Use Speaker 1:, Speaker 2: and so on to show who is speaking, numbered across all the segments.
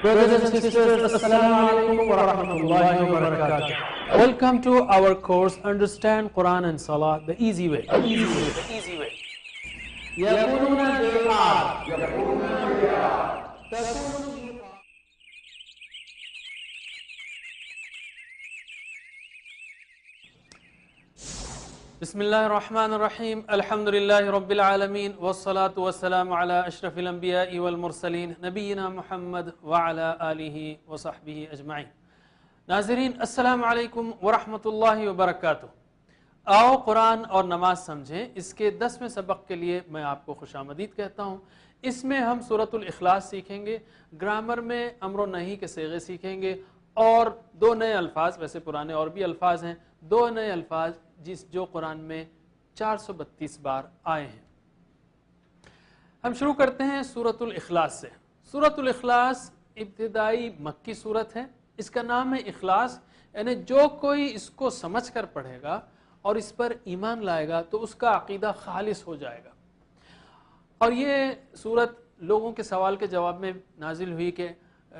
Speaker 1: Brothers and sisters, Assalamu alaikum wa rahmatullahi wa barakatuh. Welcome to our course Understand Quran and Salah the easy way. يقولون بالحق بسم الله الرحمن الرحيم الحمد لله رب العالمين والصلاة والسلام على أشرف الأنبياء والمرسلين نبينا محمد وعلى آله وصحبه أجمعين. ناظرین السلام علیکم ورحمۃ اللہ وبرکاتہ. آؤ قرآن اور نماز سمجھیں. اس کے 10ویں سبق کے لیے میں آپ کو خوش آمدید کہتا ہوں. اس میں ہم سورۃ الاخلاص سیکھیں گے، گرامر میں امر و نہی کے صیغے سیکھیں گے اور 2 نئے الفاظ، ویسے پرانے اور بھی الفاظ ہیں، 2 نئے الفاظ جو قرآن میں 432 بار آئے ہیں. ہم شروع کرتے ہیں سورۃ الاخلاص سے. سورۃ الاخلاص ابتدائی مکی سورت ہے. اس کا نام ہے اخلاص، یعنی جو کوئی اس کو سمجھ کر پڑھے گا اور اس پر ایمان لائے گا تو اس کا عقیدہ خالص ہو جائے گا. اور یہ سورت لوگوں کے سوال کے جواب میں نازل ہوئی کہ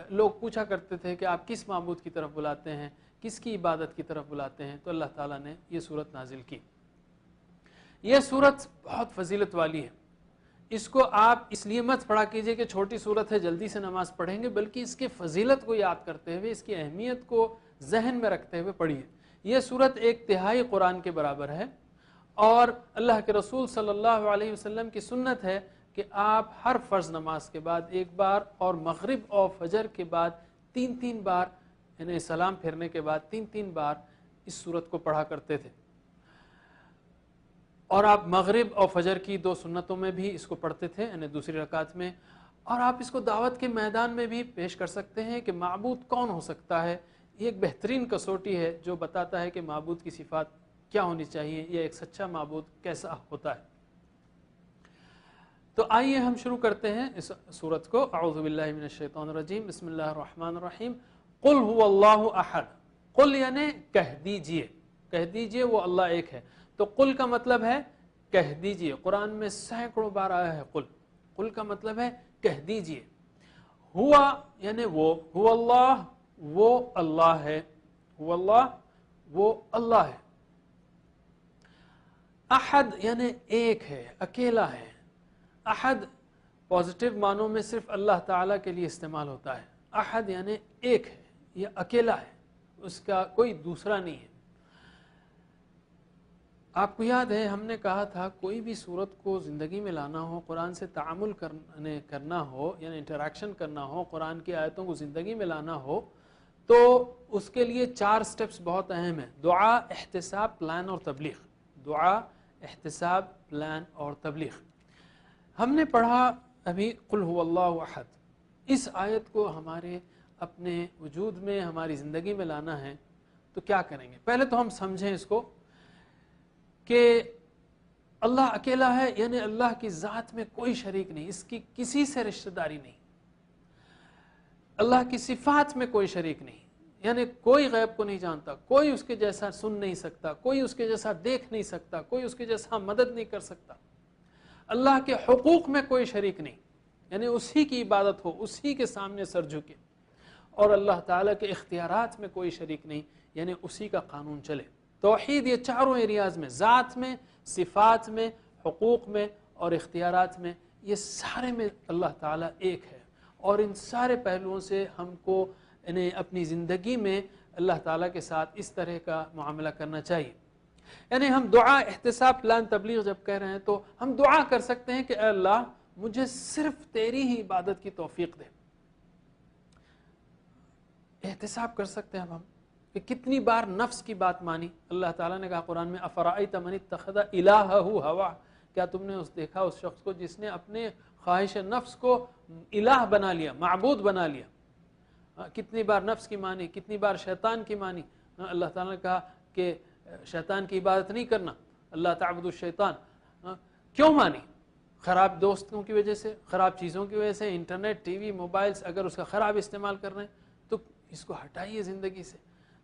Speaker 1: لوگ پوچھا کرتے تھے کہ آپ کس معبود کی طرف بلاتے ہیں، کس کی عبادت کی طرف بلاتے ہیں، تو اللہ تعالیٰ نے یہ سورت نازل کی. یہ سورت بہت فضیلت والی ہے. اس کو آپ اس لیے مت پڑھا کیجئے کہ چھوٹی سورت ہے جلدی سے نماز پڑھیں گے، بلکہ اس کے فضیلت کو یاد کرتے ہوئے، اس کی اہمیت کو ذہن میں رکھتے ہوئے پڑھیے. یہ سورت 1/3 قرآن کے برابر ہے اور اللہ کے رسول صلی اللہ علیہ وسلم کی سنت ہے کہ آپ ہر فرض نماز کے بعد 1 بار اور مغرب اور فجر کے بعد 3 بار، یعنی سلام پھیرنے کے بعد 3 بار اس سورت کو پڑھا کرتے تھے. اور آپ مغرب اور فجر کی 2 سنتوں میں بھی اس کو پڑھتے تھے، یعنی دوسری رکعت میں. اور آپ اس کو دعوت کے میدان میں بھی پیش کر سکتے ہیں کہ معبود کون ہو سکتا ہے. یہ ایک بہترین کسوٹی ہے جو بتاتا ہے کہ معبود کی صفات کیا ہونی چاہیے، یہ ایک سچا معبود کیسا ہوتا ہے. تو آئیے ہم شروع کرتے ہیں اس سورت کو. اعوذ باللہ من الشیطان الرجیم، بسم اللہ الرحمن الرحیم. قل هو اللہ احد. قل یعنی کہہ دیجئے، کہہ دیجئے وہ اللہ ایک ہے. تو قل کا مطلب ہے کہہ دیجئے. قرآن میں سینکڑوں بار آیا ہے قل. قل کا مطلب ہے کہہ دیجئے. ہوا یعنی وہ اللہ، وہ اللہ ہے. هو اللہ، وہ اللہ ہے. احد یعنی ایک ہے، اکیلا ہے. احد پازیٹیو معنوں میں صرف اللہ تعالیٰ کے لیے استعمال ہوتا ہے. احد یعنی ایک ہے، یہ اکیلا ہے، اس کا کوئی دوسرا نہیں ہے. آپ کو یاد ہے ہم نے کہا تھا کوئی بھی صورت کو زندگی میں لانا ہو، قرآن سے تعامل کرنا ہو، یعنی انٹریکشن کرنا ہو، قرآن کی آیتوں کو زندگی میں لانا ہو، تو اس کے لیے 4 سٹیپس بہت اہم ہیں. دعا، احتساب، پلان اور تبلیغ. دعا، احتساب، پلان اور تبلیغ. ہم نے پڑھا ابھی قل هو اللہ احد. اس آیت کو ہمارے اپنے وجود میں، ہماری زندگی میں لانا ہے تو کیا کریں گے؟ پہلے تو ہم سمجھیں اس کو کہ اللہ اکیلا ہے، یعنی اللہ کی ذات میں کوئی شریک نہیں، اس کی کسی سے رشتہ داری نہیں. اللہ کی صفات میں کوئی شریک نہیں، یعنی کوئی غیب کو نہیں جانتا، کوئی اس کے جیسا سن نہیں سکتا، کوئی اس کے جیسا دیکھ نہیں سکتا، کوئی اس کے جیسا مدد نہیں کر سکتا. اللہ کے حقوق میں کوئی شریک نہیں، یعنی اسی کی عبادت ہو، اسی کے سامنے سر جھکے. اور اللہ تعالیٰ کے اختیارات میں کوئی شریک نہیں، یعنی اسی کا قانون چلے. توحید یہ چاروں ایریاز میں، ذات میں، صفات میں، حقوق میں اور اختیارات میں، یہ سارے میں اللہ تعالیٰ ایک ہے. اور ان سارے پہلوؤں سے ہم کو انہیں اپنی زندگی میں اللہ تعالیٰ کے ساتھ اس طرح کا معاملہ کرنا چاہیے. یعنی ہم دعا، احتساب، پلان، تبلیغ جب کہہ رہے ہیں تو ہم دعا کر سکتے ہیں کہ اے اللہ مجھے صرف تیری ہی عبادت کی توفیق دے. احتساب کر سکتے ہیں ہم کہ کتنی بار نفس کی بات مانی. اللہ تعالیٰ نے کہا قرآن میں افرأیت من اتخذ الہہ ہوا. کیا تم نے دیکھا اس شخص کو جس نے اپنے خواہش نفس کو الہ بنا لیا، معبود بنا لیا. کتنی بار نفس کی مانی، کتنی بار شیطان کی مانی. اللہ تعالیٰ نے کہا کہ شیطان کی عبادت نہیں کرنا، اللہ تعبد الشیطان. کیوں مانی؟ خراب دوستوں کی وجہ سے، خراب چیزوں کی وجہ سے، انٹرنیٹ، ٹی وی، موبائلز. اگر اس کا خراب استعمال کر رہے ہیں تو اس کو ہٹائیے زندگی سے،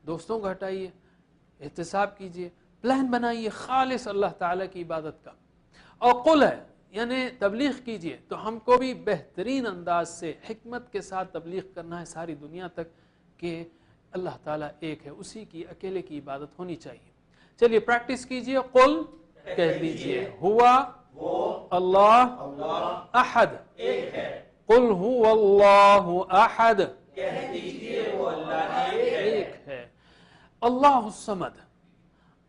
Speaker 1: دوستوں کو ہٹائیے، احتساب کیجئے، پلان بنائیے خالص اللہ تعالیٰ کی عبادت کا. اور قل ہے یعنی تبلیغ کیجئے تو ہم کو بھی بہترین انداز سے حکمت کے ساتھ تبلیغ کرنا ہے ساری دنیا تک کہ اللہ تعالیٰ ایک ہے، اسی کی اکیلے کی عبادت ہونی چاہیے۔ چلیے پریکٹس کیجئے، قل کہہ دیجئے ہوا اللہ احد، قل ہوا اللہ احد،
Speaker 2: کہہ دیجئے وہ اللہ
Speaker 1: ایک ہے۔ اللہ الصمد،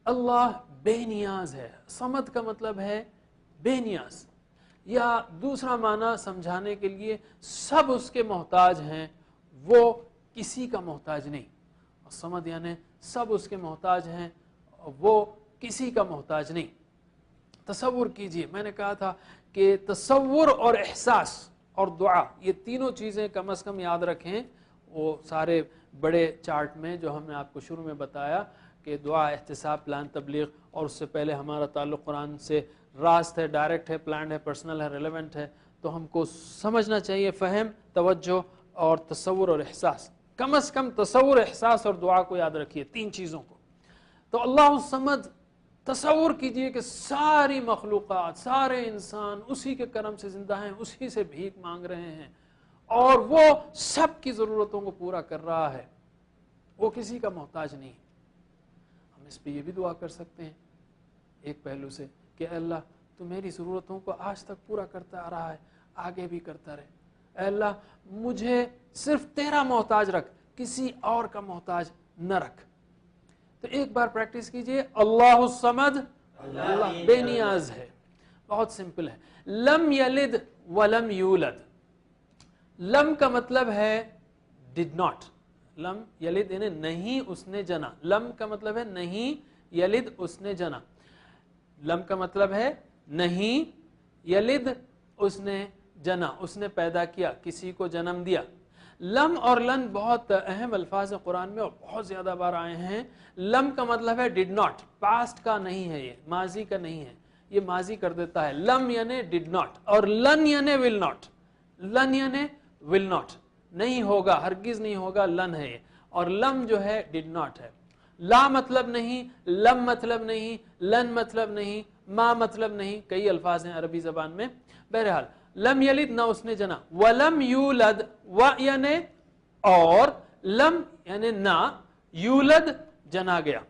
Speaker 1: اللہ بے نیاز ہے۔ صمد کا مطلب ہے بے نیاز، یا دوسرا معنی سمجھانے کے لیے سب اس کے محتاج ہیں، وہ کسی کا محتاج نہیں۔ صمد یعنی سب اس کے محتاج ہیں، وہ کسی کا محتاج نہیں۔ تصور کیجئے، میں نے کہا تھا کہ تصور اور احساس اور دعا، یہ تینوں چیزیں کم از کم یاد رکھیں۔ وہ سارے بڑے چارٹ میں جو ہم نے آپ کو شروع میں بتایا کہ دعا، احتساب، پلان، تبلیغ، اور اس سے پہلے ہمارا تعلق قرآن سے راست ہے، ڈائریکٹ ہے، پلانڈ ہے، پرسنل ہے، ریلیونٹ ہے، تو ہم کو سمجھنا چاہیے فہم، توجہ اور تصور اور احساس۔ کم از کم تصور، احساس اور دعا کو یاد رکھیے، تین چیزوں کو۔ تو اللہ الصمد، تصور کیجئے کہ ساری مخلوقات، سارے انسان اسی کے کرم سے زندہ ہیں، اسی سے بھیک مانگ رہے ہیں، اور وہ سب کی ضرورتوں کو پورا کر رہا ہے، وہ کسی کا محتاج نہیں۔ ہم اس پہ یہ بھی دعا کر سکتے ہیں ایک پہلو سے کہ اے اللہ تو میری ضرورتوں کو آج تک پورا کرتا آ رہا ہے، آگے بھی کرتا رہے۔ اے اللہ مجھے صرف تیرا محتاج رکھ، کسی اور کا محتاج نہ رکھ۔ تو ایک بار پریکٹس کیجئے، اللہ الصمد، اللہ بے نیاز ہے، بہت سمپل ہے۔ لم یلد ولم یولد، لم کا مطلب ہے did not، لم یلد یعنی نہیں اس نے جنا، لم کا مطلب ہے نہیں، یلد اس نے جنا، لم کا مطلب ہے نہیں، یلد اس نے جنا، اس نے پیدا کیا، کسی کو جنم دیا۔ لم اور لن بہت اہم الفاظ قرآن میں اور بہت زیادہ بار آئے ہیں۔ لم کا مطلب ہے did not، پاسٹ کا نہیں ہے، یہ ماضی کا نہیں ہے، یہ ماضی کر دیتا ہے۔ لم یعنی did not، اور لن یعنی will not، لن یعنی will not، نہیں ہوگا، ہرگز نہیں ہوگا، لن ہے یہ، اور لم جو ہے did not ہے۔ لا مطلب نہیں، لم مطلب نہیں، لن مطلب نہیں، ما مطلب نہیں، کئی الفاظ ہیں عربی زبان میں۔ بہرحال لم یلد نہ اس نے جنا، ولم یولد، و یعنی اور، لم یعنی نہ، یولد جنا گیا،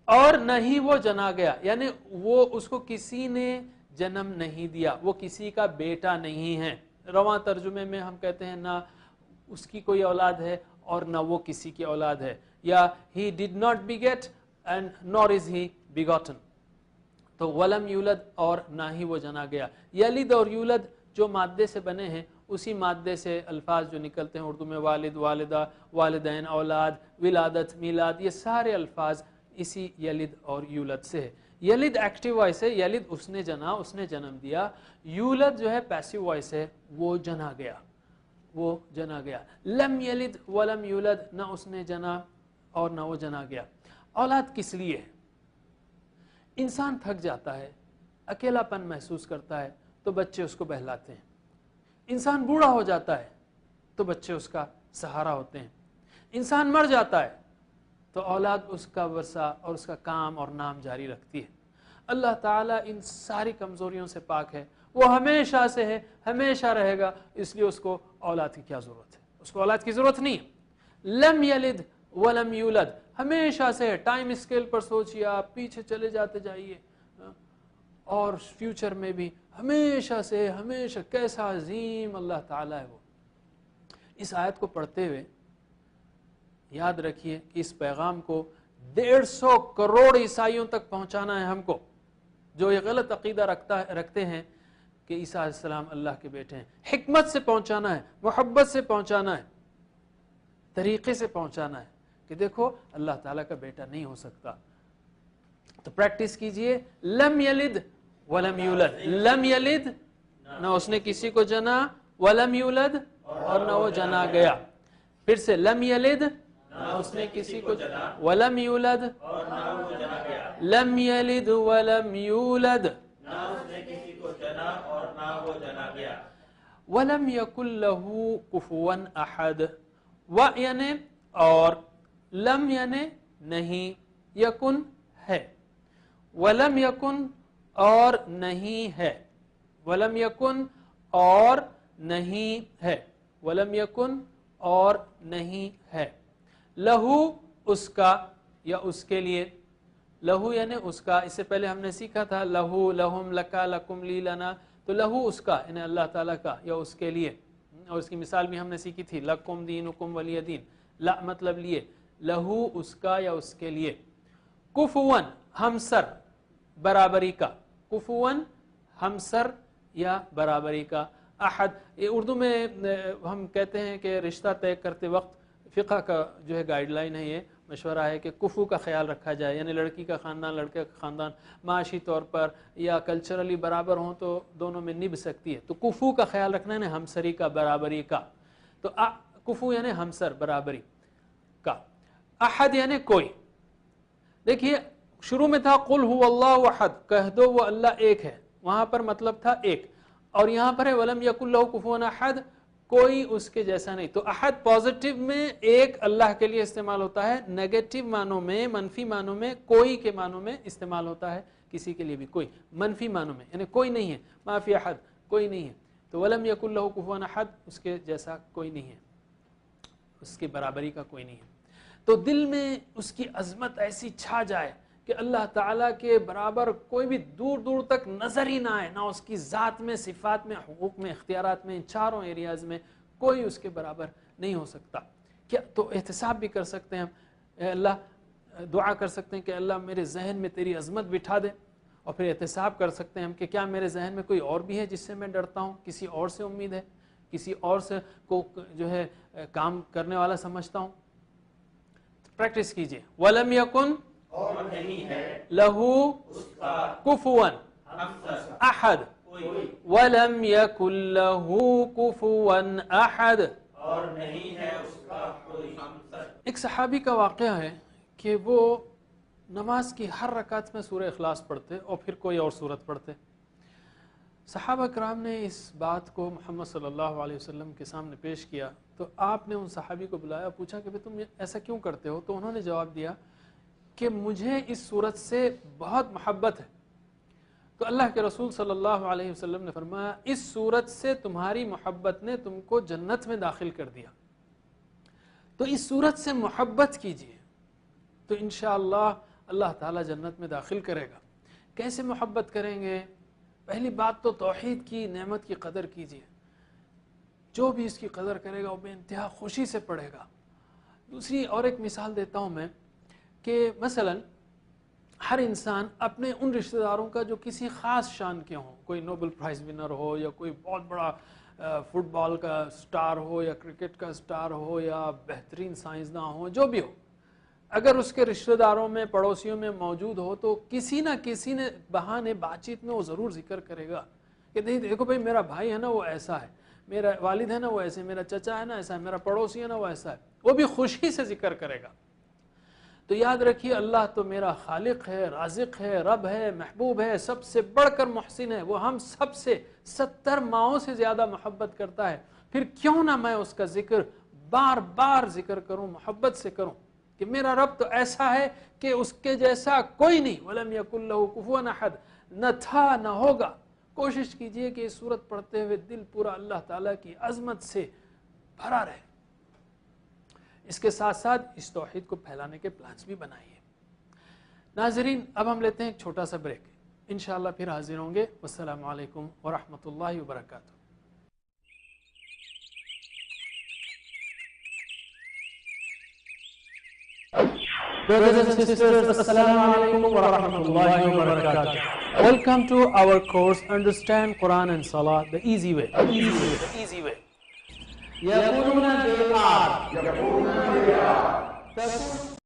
Speaker 1: اور نہ ہی وہ جنا گیا، یعنی وہ اس کو کسی نے جنم نہیں دیا، وہ کسی کا بیٹا نہیں ہے۔ رواں ترجمے میں ہم کہتے ہیں نہ اس کی کوئی اولاد ہے اور نہ وہ کسی کی اولاد ہے، یا he did not beget and nor is he begotten۔ تو ولم یولد اور نہ ہی وہ جنا گیا۔ یلد اور یولد جو مادے سے بنے ہیں، اسی مادے سے الفاظ جو نکلتے ہیں اردو میں، والد، والدہ، والدین، اولاد، ولادت، میلاد، یہ سارے الفاظ اسی یلد اور یولد سے ہے۔ یلد ایکٹیو وائس ہے، یلد اس نے جنا، اس نے جنم دیا۔ یولد جو ہے پیسیو وائس ہے، وہ جنا گیا، وہ جنا گیا۔ لم یلد ولم یولد، نہ اس نے جنا اور نہ وہ جنا گیا۔ اولاد کس لیے ہے؟ انسان تھک جاتا ہے، اکیلا پن محسوس کرتا ہے تو بچے اس کو بہلاتے ہیں۔ انسان بوڑھا ہو جاتا ہے تو بچے اس کا سہارا ہوتے ہیں۔ انسان مر جاتا ہے تو اولاد اس کا ورثہ اور اس کا کام اور نام جاری رکھتی ہے۔ اللہ تعالیٰ ان ساری کمزوریوں سے پاک ہے، وہ ہمیشہ سے ہے، ہمیشہ رہے گا، اس لیے اس کو اولاد کی کیا ضرورت ہے؟ اس کو اولاد کی ضرورت نہیں ہے۔ لم یلد ولم یولد ہمیشہ سے ہے۔ ٹائم اسکیل پر سوچیے، آپ پیچھے چلے جاتے جائیے، اور فیوچر میں بھی ہمیشہ سے، ہمیشہ، کیسا عظیم اللہ تعالیٰ ہے وہ۔ اس آیت کو پڑھتے ہوئے یاد رکھیے کہ اس پیغام کو 150 کروڑ عیسائیوں تک پہنچانا ہے ہم کو، جو یہ غلط عقیدہ رکھتے ہیں کہ عیسیٰ علیہ السلام اللہ کے بیٹے ہیں۔ حکمت سے پہنچانا ہے، محبت سے پہنچانا ہے، طریقے سے پہنچانا ہے کہ دیکھو اللہ تعالیٰ کا بیٹا نہیں ہو سکتا۔ تو پریکٹس کیجئے، لم یلد ولم یولد، لم یلد نہ اس نے کسی کو جنا، ولم یولد اور نہ وہ جنا گیا۔ پھر سے لم یلد نہ اس نے کسی کو جنا، ولم یولد اور نہ وہ جنا گیا، لم یلد ولم یولد
Speaker 2: نہ اس نے کسی کو جنا اور نہ وہ جنا گیا،
Speaker 1: ولم یکن لہ کفوا احد۔ و یعنی اور، لم یعنی نہیں، یکن ہے، ولم یکن اور نہیں ہے۔ ولم یکن اور نہیں ہے, ولم یکن اور نہیں ہے, لہو اس کا یا اس کے لیے, لہو یعنی اس کا. اس سے پہلے ہم نے سیکھا تھا لہو, لہم, لکا, لکم, لی, لنا, تو لہو اس کا یعنی اللہ تعالیٰ کا یا اس کے لیے, اور اس کی مثال بھی ہم نے سیکھی تھی لکم دینکم ولی دین, لا مطلب لیے, لہو اس کا یا اس کے لیے. کفون ہمسر برابری کا, کفون ہمسر یا برابری کا. احد یہ اردو میں ہم کہتے ہیں کہ رشتہ طے کرتے وقت فقہ کا جو ہے گائیڈ لائن ہے, یہ مشورہ ہے کہ کفو کا خیال رکھا جائے, یعنی لڑکی کا خاندان لڑکے کا خاندان معاشی طور پر یا کلچرلی برابر ہوں تو دونوں میں نبھ سکتی ہے. تو کفو کا خیال رکھنا ہے ہمسری کا, برابری کا. تو کفو یعنی ہمسر برابری کا. احد یعنی کوئی. دیکھیے شروع میں تھا قل هو اللہ احد, کہہ دو وہ اللہ ایک ہے, وہاں پر مطلب تھا ایک, اور یہاں پر ہے ولم یکن لہ کفوا احد, کوئی اس کے جیسا نہیں. تو احد پازیٹیو میں ایک اللہ کے لیے استعمال ہوتا ہے, نیگیٹو معنوں میں منفی معنوں میں کوئی کے معنوں میں استعمال ہوتا ہے کسی کے لیے بھی کوئی, منفی معنوں میں یعنی کوئی نہیں ہے, ما فی احد کوئی نہیں ہے. تو ولم یکن لہ کفوا احد اس کے جیسا کوئی نہیں ہے, اس کی برابری کا کوئی نہیں ہے. تو دل میں اس کی عظمت ایسی چھا جائے کہ اللہ تعالیٰ کے برابر کوئی بھی دور دور تک نظر ہی نہ آئے, نہ اس کی ذات میں, صفات میں, حقوق میں, اختیارات میں, ان چاروں ایریاز میں کوئی اس کے برابر نہیں ہو سکتا. کیا تو احتساب بھی کر سکتے ہیں ہم, اے اللہ دعا کر سکتے ہیں کہ اللہ میرے ذہن میں تیری عظمت بٹھا دے, اور پھر احتساب کر سکتے ہیں ہم کہ کیا میرے ذہن میں کوئی اور بھی ہے جس سے میں ڈرتا ہوں, کسی اور سے امید ہے, کسی اور سے کو جو ہے کام کرنے والا سمجھتا ہوں. پریکٹس کیجئے. وَلَمْ يَكُنْ
Speaker 2: اور نہیں ہے
Speaker 1: لہو
Speaker 2: اس کا
Speaker 1: کفوا
Speaker 2: ہمسر
Speaker 1: احد,
Speaker 2: کوئی,
Speaker 1: وَلَمْ يَكُنْ لَهُ كُفُوًا احد.
Speaker 2: اور نہیں ہے اس کا کوئی ہمسر.
Speaker 1: ایک صحابی کا واقعہ ہے کہ وہ نماز کی ہر رکعت میں سورہ اخلاص پڑھتے اور پھر کوئی اور سورت پڑھتے. صحابہ کرام نے اس بات کو محمد صلی اللہ علیہ وسلم کے سامنے پیش کیا تو آپ نے ان صحابی کو بلایا, پوچھا کہ تم ایسا کیوں کرتے ہو؟ تو انہوں نے جواب دیا کہ مجھے اس صورت سے بہت محبت ہے. تو اللہ کے رسول صلی اللہ علیہ وسلم نے فرمایا اس صورت سے تمہاری محبت نے تم کو جنت میں داخل کر دیا, تو اس صورت سے محبت کیجئے تو انشاءاللہ اللہ تعالیٰ جنت میں داخل کرے گا. کیسے محبت کریں گے؟ پہلی بات تو توحید کی نعمت کی قدر کیجئے, جو بھی اس کی قدر کرے گا وہ بے انتہا خوشی سے پڑھے گا. دوسری اور ایک مثال دیتا ہوں میں کہ مثلا ہر انسان اپنے ان رشتہ داروں کا جو کسی خاص شان کے ہوں, کوئی نوبل پرائز ونر ہو یا کوئی بہت بڑا فٹ بال کا سٹار ہو یا کرکٹ کا سٹار ہو یا بہترین سائنسداں ہو, جو بھی ہو, اگر اس کے رشتہ داروں میں پڑوسیوں میں موجود ہو تو کسی نہ کسی نے بہانے بات چیت میں وہ ضرور ذکر کرے گا کہ دیکھو بھائی میرا بھائی ہے نا وہ ایسا ہے, میرا والد ہے نا وہ ایسے, میرا چچا ہے نا ایسا ہے, میرا پڑوسی ہے نا وہ ایسا ہے, وہ بھی خوشی سے ذکر کرے گا. تو یاد رکھیے اللہ تو میرا خالق ہے, رازق ہے, رب ہے, محبوب ہے, سب سے بڑھ کر محسن ہے, وہ ہم سب سے 70 ماؤں سے زیادہ محبت کرتا ہے. پھر کیوں نہ میں اس کا ذکر بار بار ذکر کروں, محبت سے کروں کہ میرا رب تو ایسا ہے کہ اس کے جیسا کوئی نہیں. وَلَمْ يَكُنْ لَهُ كُفُوًا أَحَدٌ, نہ تھا نہ ہوگا. کوشش کیجئے کہ اس صورت پڑھتے ہوئے دل پورا اللہ تعالیٰ کی عظمت سے بھرا رہے. اس کے ساتھ ساتھ اس توحید کو پھیلانے کے پلانز بھی بنائیے. ناظرین اب ہم لیتے ہیں ایک چھوٹا سا بریک, انشاءاللہ پھر حاضر ہوں گے. والسلام علیکم ورحمۃ اللہ وبرکاتہ. Brothers and sisters, Assalamu alaikum wa rahmatullahi wa barakatuh. Welcome to our course Understand Quran and Salah the easy way. The easy way. يقولون they are.